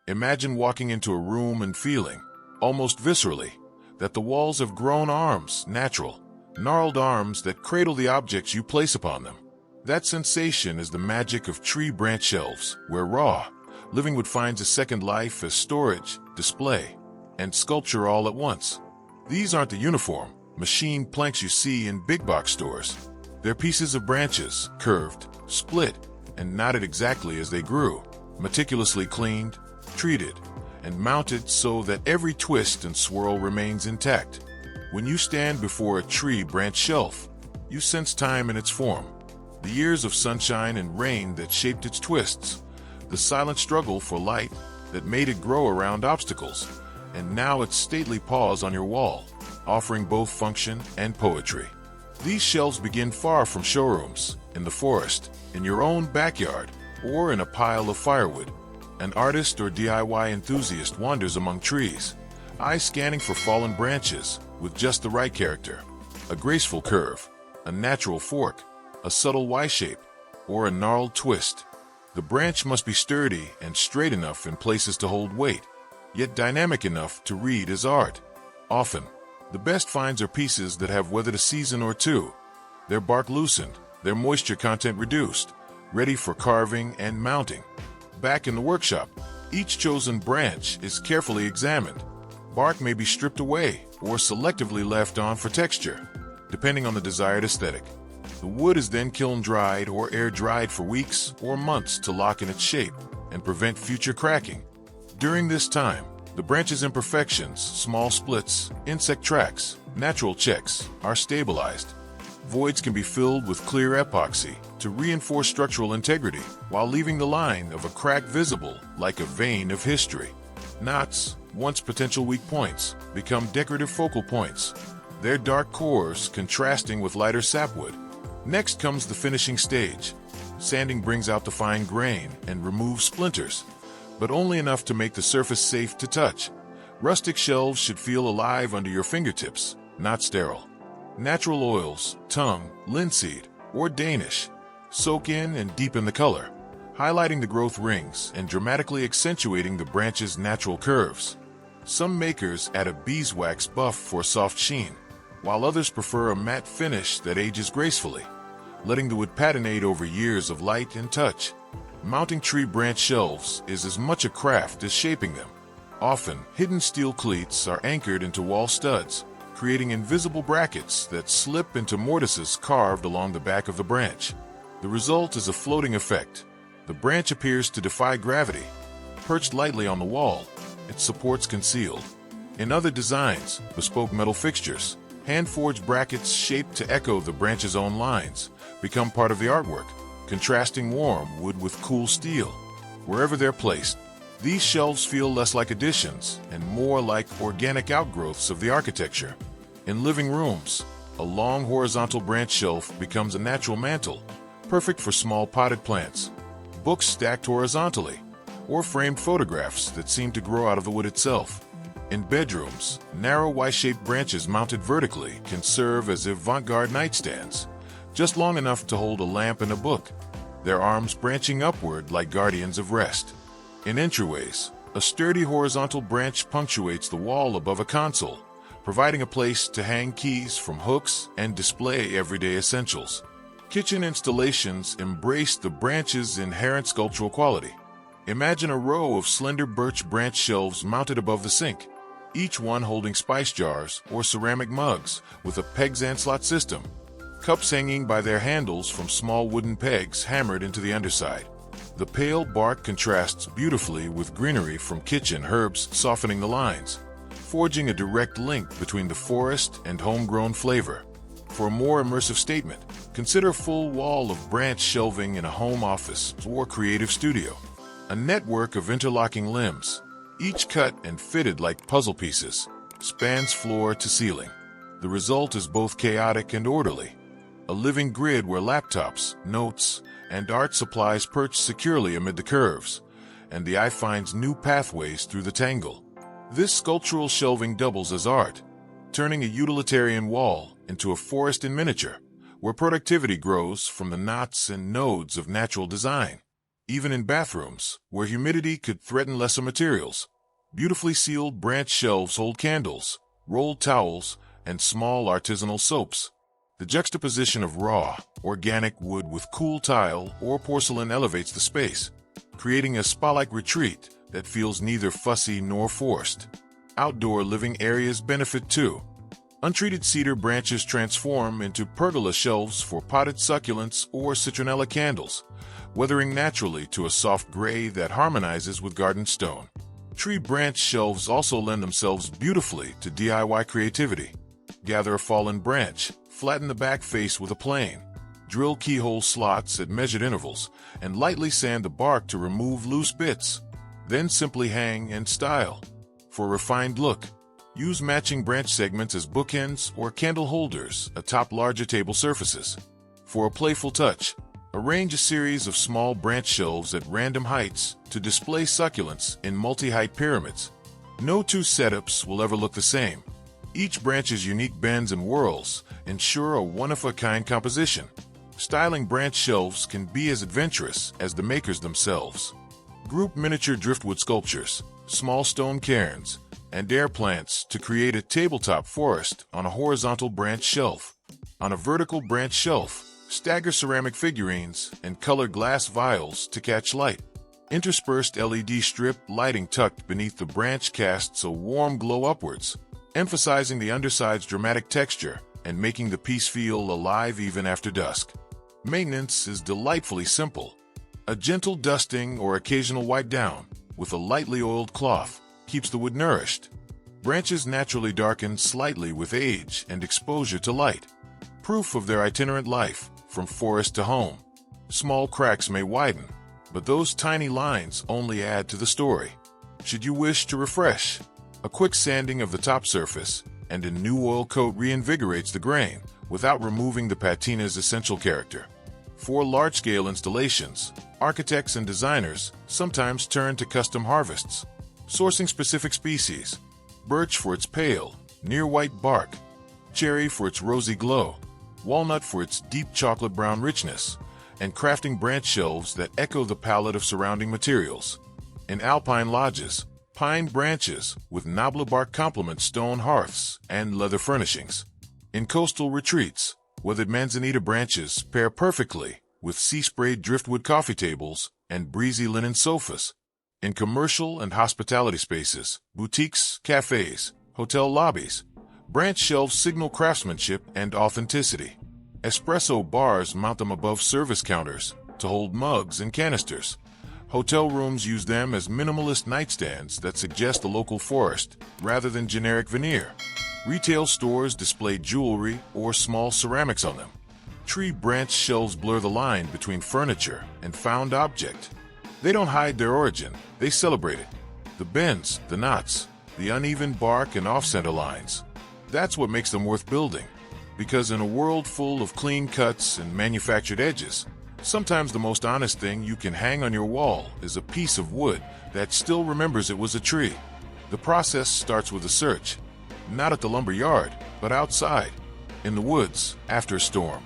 Imagine walking into a room and feeling, almost viscerally, that the walls have grown arms, natural, gnarled arms that cradle the objects you place upon them. That sensation is the magic of tree branch shelves, where raw, living wood finds a second life as storage, display, and sculpture all at once. These aren't the uniform, machine planks you see in big box stores. They're pieces of branches, curved, split, and knotted exactly as they grew, meticulously cleaned, treated, and mounted so that every twist and swirl remains intact. When you stand before a tree branch shelf, you sense time in its form, the years of sunshine and rain that shaped its twists, the silent struggle for light that made it grow around obstacles, and now its stately pause on your wall, offering both function and poetry. These shelves begin far from showrooms, in the forest, in your own backyard, or in a pile of firewood. An artist or DIY enthusiast wanders among trees, eyes scanning for fallen branches with just the right character, a graceful curve, a natural fork, a subtle Y-shape, or a gnarled twist. The branch must be sturdy and straight enough in places to hold weight, yet dynamic enough to read as art. Often, the best finds are pieces that have weathered a season or two, their bark loosened, their moisture content reduced, ready for carving and mounting. Back in the workshop, each chosen branch is carefully examined. Bark may be stripped away or selectively left on for texture, depending on the desired aesthetic. The wood is then kiln-dried or air-dried for weeks or months to lock in its shape and prevent future cracking. During this time, the branch's imperfections, small splits, insect tracks, natural checks, are stabilized. Voids can be filled with clear epoxy to reinforce structural integrity while leaving the line of a crack visible like a vein of history. Knots, once potential weak points, become decorative focal points, their dark cores contrasting with lighter sapwood. Next comes the finishing stage. Sanding brings out the fine grain and removes splinters, but only enough to make the surface safe to touch. Rustic shelves should feel alive under your fingertips, not sterile. Natural oils, tongue, linseed, or Danish, soak in and deepen the color, highlighting the growth rings and dramatically accentuating the branch's natural curves. Some makers add a beeswax buff for soft sheen, while others prefer a matte finish that ages gracefully, letting the wood patinate over years of light and touch. Mounting tree branch shelves is as much a craft as shaping them. Often, hidden steel cleats are anchored into wall studs, creating invisible brackets that slip into mortises carved along the back of the branch. The result is a floating effect. The branch appears to defy gravity. Perched lightly on the wall, its supports concealed. In other designs, bespoke metal fixtures, hand-forged brackets shaped to echo the branch's own lines, become part of the artwork, contrasting warm wood with cool steel. Wherever they're placed, these shelves feel less like additions and more like organic outgrowths of the architecture. In living rooms, a long horizontal branch shelf becomes a natural mantle, perfect for small potted plants, books stacked horizontally, or framed photographs that seem to grow out of the wood itself. In bedrooms, narrow Y-shaped branches mounted vertically can serve as avant-garde nightstands, just long enough to hold a lamp and a book, their arms branching upward like guardians of rest. In entryways, a sturdy horizontal branch punctuates the wall above a console, providing a place to hang keys from hooks and display everyday essentials. Kitchen installations embrace the branch's inherent sculptural quality. Imagine a row of slender birch branch shelves mounted above the sink, each one holding spice jars or ceramic mugs with a pegs and slot system, cups hanging by their handles from small wooden pegs hammered into the underside. The pale bark contrasts beautifully with greenery from kitchen herbs, softening the lines, forging a direct link between the forest and homegrown flavor. For a more immersive statement, consider a full wall of branch shelving in a home office or creative studio. A network of interlocking limbs, each cut and fitted like puzzle pieces, spans floor to ceiling. The result is both chaotic and orderly. A living grid where laptops, notes, and art supplies perch securely amid the curves, and the eye finds new pathways through the tangle. This sculptural shelving doubles as art, turning a utilitarian wall into a forest in miniature, where productivity grows from the knots and nodes of natural design. even in bathrooms, where humidity could threaten lesser materials. Beautifully sealed branch shelves hold candles, rolled towels, and small artisanal soaps. The juxtaposition of raw, organic wood with cool tile or porcelain elevates the space, creating a spa-like retreat that feels neither fussy nor forced. Outdoor living areas benefit too. Untreated cedar branches transform into pergola shelves for potted succulents or citronella candles, weathering naturally to a soft gray that harmonizes with garden stone. Tree branch shelves also lend themselves beautifully to DIY creativity. Gather a fallen branch, flatten the back face with a plane, drill keyhole slots at measured intervals, and lightly sand the bark to remove loose bits. Then simply hang and style. For a refined look, use matching branch segments as bookends or candle holders atop larger table surfaces. For a playful touch, arrange a series of small branch shelves at random heights to display succulents in multi-height pyramids. No two setups will ever look the same. Each branch's unique bends and whirls ensure a one-of-a-kind composition. Styling branch shelves can be as adventurous as the makers themselves. Group miniature driftwood sculptures, small stone cairns, and air plants to create a tabletop forest on a horizontal branch shelf. On a vertical branch shelf, stagger ceramic figurines and color glass vials to catch light. Interspersed LED strip lighting tucked beneath the branch casts a warm glow upwards, emphasizing the underside's dramatic texture and making the piece feel alive even after dusk. Maintenance is delightfully simple. A gentle dusting or occasional wipe down with a lightly oiled cloth keeps the wood nourished. Branches naturally darken slightly with age and exposure to light, proof of their itinerant life from forest to home. Small cracks may widen, but those tiny lines only add to the story. Should you wish to refresh, a quick sanding of the top surface and a new oil coat reinvigorates the grain without removing the patina's essential character. For large-scale installations, architects and designers sometimes turn to custom harvests, sourcing specific species: birch for its pale, near-white bark, cherry for its rosy glow, walnut for its deep chocolate brown richness, and crafting branch shelves that echo the palette of surrounding materials. In alpine lodges, pine branches with nobler bark complement stone hearths and leather furnishings. In coastal retreats, weathered manzanita branches pair perfectly with sea-sprayed driftwood coffee tables and breezy linen sofas. In commercial and hospitality spaces, boutiques, cafes, hotel lobbies, branch shelves signal craftsmanship and authenticity. Espresso bars mount them above service counters to hold mugs and canisters. Hotel rooms use them as minimalist nightstands that suggest the local forest rather than generic veneer. Retail stores display jewelry or small ceramics on them. Tree branch shelves blur the line between furniture and found object. They don't hide their origin, they celebrate it. The bends, the knots, the uneven bark and off-center lines. That's what makes them worth building. Because in a world full of clean cuts and manufactured edges, sometimes the most honest thing you can hang on your wall is a piece of wood that still remembers it was a tree. The process starts with a search, not at the lumber yard, but outside, in the woods, after a storm,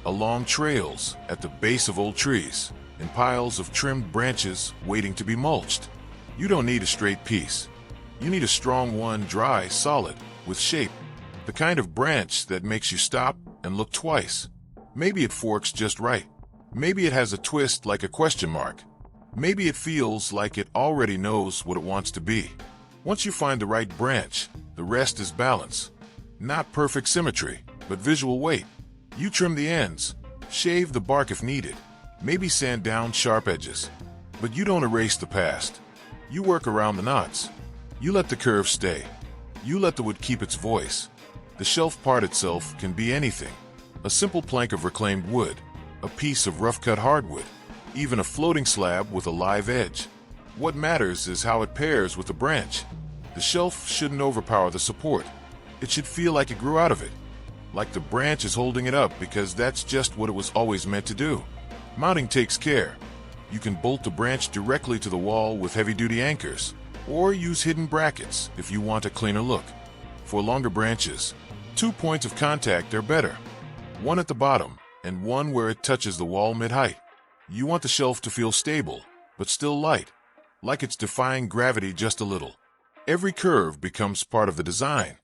along trails, at the base of old trees, in piles of trimmed branches waiting to be mulched. You don't need a straight piece. You need a strong one, dry, solid, with shape. The kind of branch that makes you stop and look twice. Maybe it forks just right. Maybe it has a twist like a question mark. Maybe it feels like it already knows what it wants to be. Once you find the right branch, the rest is balance. Not perfect symmetry, but visual weight. You trim the ends, shave the bark if needed, maybe sand down sharp edges. But you don't erase the past. You work around the knots. You let the curve stay. You let the wood keep its voice. The shelf part itself can be anything. A simple plank of reclaimed wood, a piece of rough-cut hardwood, even a floating slab with a live edge. What matters is how it pairs with the branch. The shelf shouldn't overpower the support. It should feel like it grew out of it, like the branch is holding it up because that's just what it was always meant to do. Mounting takes care. You can bolt the branch directly to the wall with heavy-duty anchors, or use hidden brackets if you want a cleaner look. For longer branches, 2 points of contact are better. One at the bottom, and one where it touches the wall mid-height. You want the shelf to feel stable, but still light, like it's defying gravity just a little. Every curve becomes part of the design.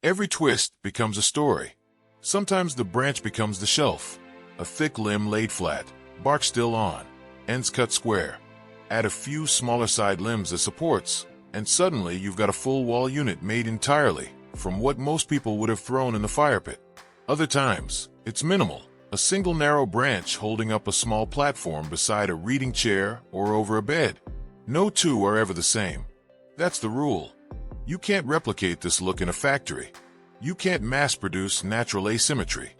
Every twist becomes a story. Sometimes the branch becomes the shelf, a thick limb laid flat, bark still on, ends cut square. Add a few smaller side limbs as supports, and suddenly you've got a full wall unit made entirely from what most people would have thrown in the fire pit. Other times, it's minimal, a single narrow branch holding up a small platform beside a reading chair or over a bed. No two are ever the same. That's the rule. You can't replicate this look in a factory. You can't mass-produce natural asymmetry.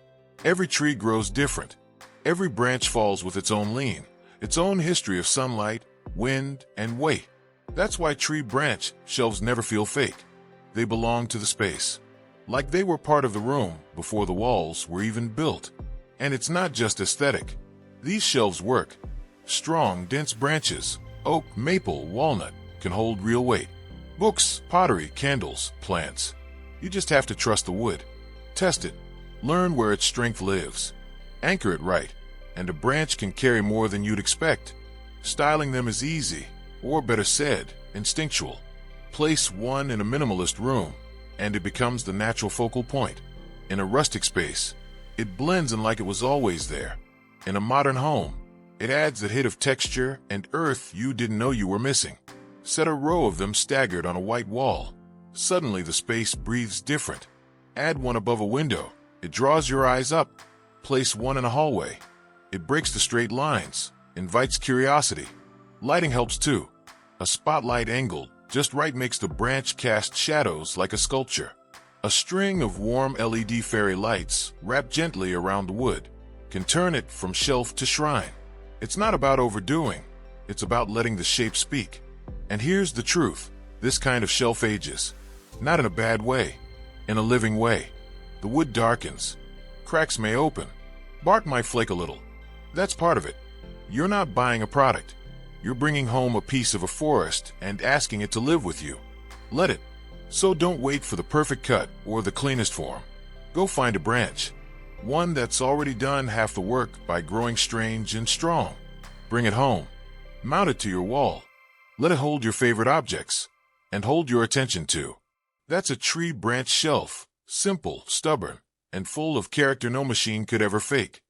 Every tree grows different. Every branch falls with its own lean, its own history of sunlight, wind, and weight. That's why tree branch shelves never feel fake. They belong to the space, like they were part of the room before the walls were even built. And it's not just aesthetic. These shelves work. Strong, dense branches, oak, maple, walnut, can hold real weight. Books, pottery, candles, plants. You just have to trust the wood. Test it. Learn where its strength lives. Anchor it right, and a branch can carry more than you'd expect. Styling them is easy, or better said, instinctual. Place one in a minimalist room, and it becomes the natural focal point. In a rustic space, it blends in like it was always there. In a modern home, it adds a hit of texture and earth you didn't know you were missing. Set a row of them staggered on a white wall. Suddenly the space breathes different. Add one above a window. It draws your eyes up. Place one in a hallway. It breaks the straight lines, invites curiosity. Lighting helps too. A spotlight angled just right makes the branch cast shadows like a sculpture. A string of warm LED fairy lights wrapped gently around the wood can turn it from shelf to shrine. It's not about overdoing. It's about letting the shape speak. And here's the truth. This kind of shelf ages. Not in a bad way. In a living way. The wood darkens. Cracks may open. Bark might flake a little. That's part of it. You're not buying a product. You're bringing home a piece of a forest and asking it to live with you. Let it. So don't wait for the perfect cut or the cleanest form. Go find a branch. One that's already done half the work by growing strange and strong. Bring it home. Mount it to your wall. Let it hold your favorite objects. And hold your attention too. That's a tree branch shelf. Simple, stubborn, and full of character no machine could ever fake.